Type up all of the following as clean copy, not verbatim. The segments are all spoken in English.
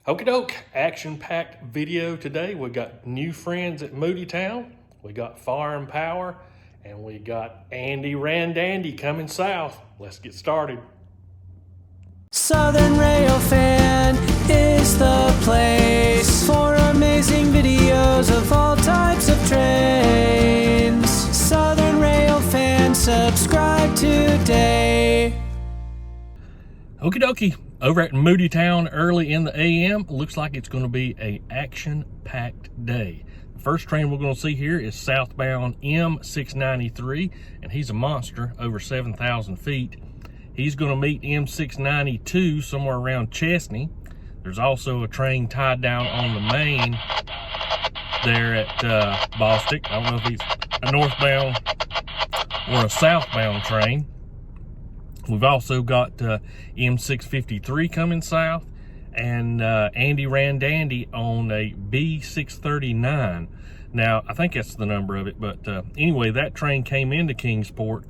Okie doke, action-packed video today. We got new friends at Moodytown, we got Farm Power, and we got Andy Randandy coming south. Let's get started. Southern Rail Fan is the place for amazing videos of all types of trains. Southern Rail Fan, subscribe today. Okie dokie, over at Moodytown early in the AM, looks like it's going to be a action-packed day. The first train we're going to see here is southbound M693, and he's a monster, over 7,000 feet. He's going to meet M692 somewhere around Chesney. There's also a train tied down on the main there at Bostic. I don't know if he's a northbound or a southbound train. We've also got M653 coming south, and Andy Randandy on a B639. Now, I think that's the number of it, but anyway, that train came into Kingsport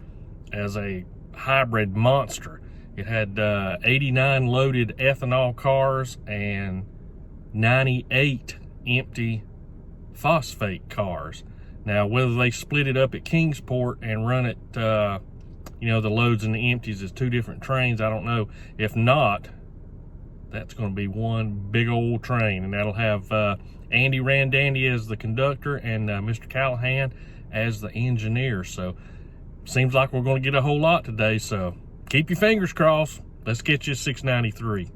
as a hybrid monster. It had 89 loaded ethanol cars and 98 empty phosphate cars. Now, whether they split it up at Kingsport and run it, you know, the loads and the empties as two different trains, I don't know. If not, that's going to be one big old train, and that'll have Andy Randandy as the conductor and Mr. Callahan as the engineer. So seems like we're going to get a whole lot today, so keep your fingers crossed. Let's get you 693.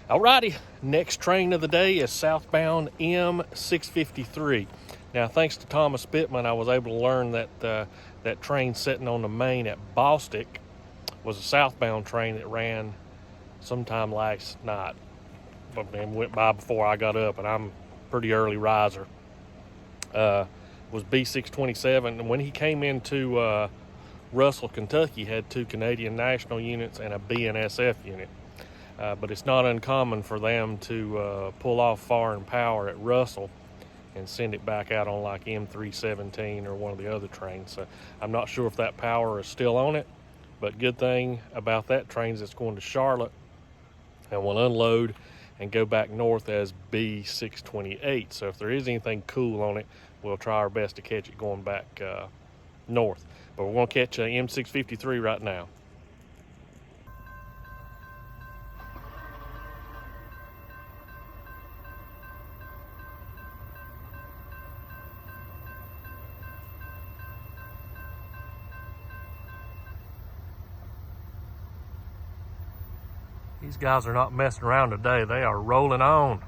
Alrighty, next train of the day is southbound M653. Now, thanks to Thomas Pittman, I was able to learn that that train sitting on the main at Bostic was a southbound train that ran sometime last night. But it went by before I got up, and I'm a pretty early riser. Was B627, and when he came into Russell, Kentucky, had 2 Canadian National units and a BNSF unit. But it's not uncommon for them to pull off foreign power at Russell and send it back out on like M317 or one of the other trains. So I'm not sure if that power is still on it, but good thing about that train is it's going to Charlotte and will unload and go back north as B628. So if there is anything cool on it, we'll try our best to catch it going back north. But we're going to catch M653 right now. These guys are not messing around today. They are rolling on.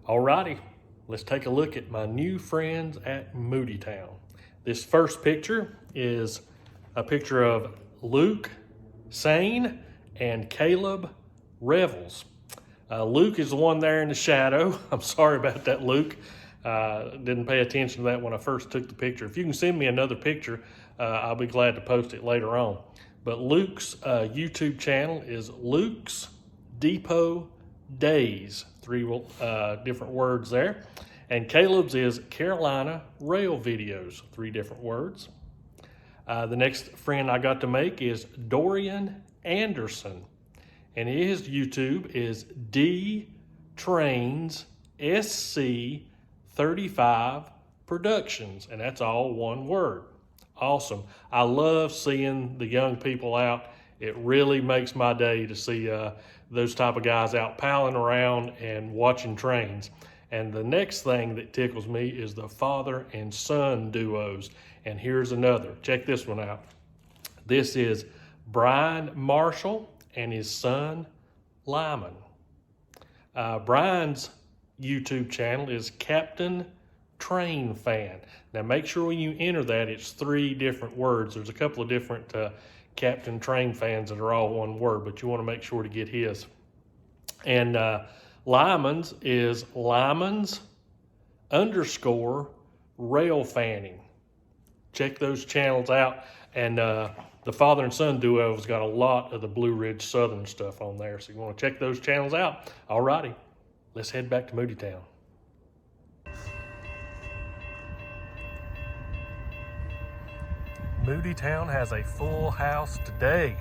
Alrighty, let's take a look at my new friends at Moodytown. This first picture is a picture of Luke Sane and Caleb Revels. Luke is the one there in the shadow. I'm sorry about that, Luke. Didn't pay attention to that when I first took the picture. If you can send me another picture, I'll be glad to post it later on. But Luke's YouTube channel is Luke's Depot Days, 3 different words there. And Caleb's is Carolina Rail Videos, 3 different words. The next friend I got to make is Dorian Anderson, and his YouTube is D Trains SC35 Productions, and that's all one word. Awesome. I love seeing the young people out. It really makes my day to see those type of guys out palling around and watching trains. And the next thing that tickles me is the father and son duos. And here's another. Check this one out. This is Brian Marshall and his son Lyman. Brian's YouTube channel is Captain Train Fan. Now make sure when you enter that, it's 3 different words. There's a couple of different Captain Train Fans that are all one word, but you want to make sure to get his. And Lyman's is Lyman's_rail fanning. Check those channels out. And the father and son duo has got a lot of the Blueridge Southern stuff on there. So you want to check those channels out. All righty, let's head back to Moodytown. Moodytown has a full house today.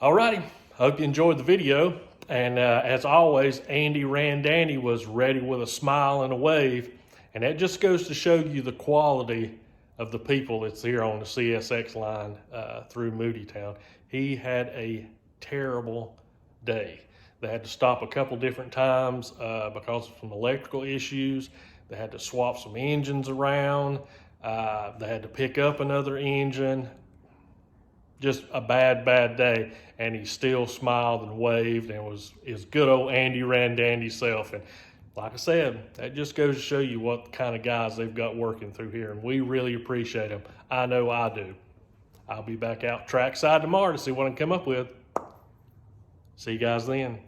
Alrighty, hope you enjoyed the video. And as always, Andy Randandy was ready with a smile and a wave. And that just goes to show you the quality of the people that's here on the CSX line through Moodytown. He had a terrible day. They had to stop a couple different times because of some electrical issues. They had to swap some engines around. They had to pick up another engine. Just a bad day, and he still smiled and waved and was his good old Andy Randandy self. And like I said, that just goes to show you what kind of guys they've got working through here, and we really appreciate them. I know I do. I'll be back out trackside tomorrow to see what I can come up with. See you guys then.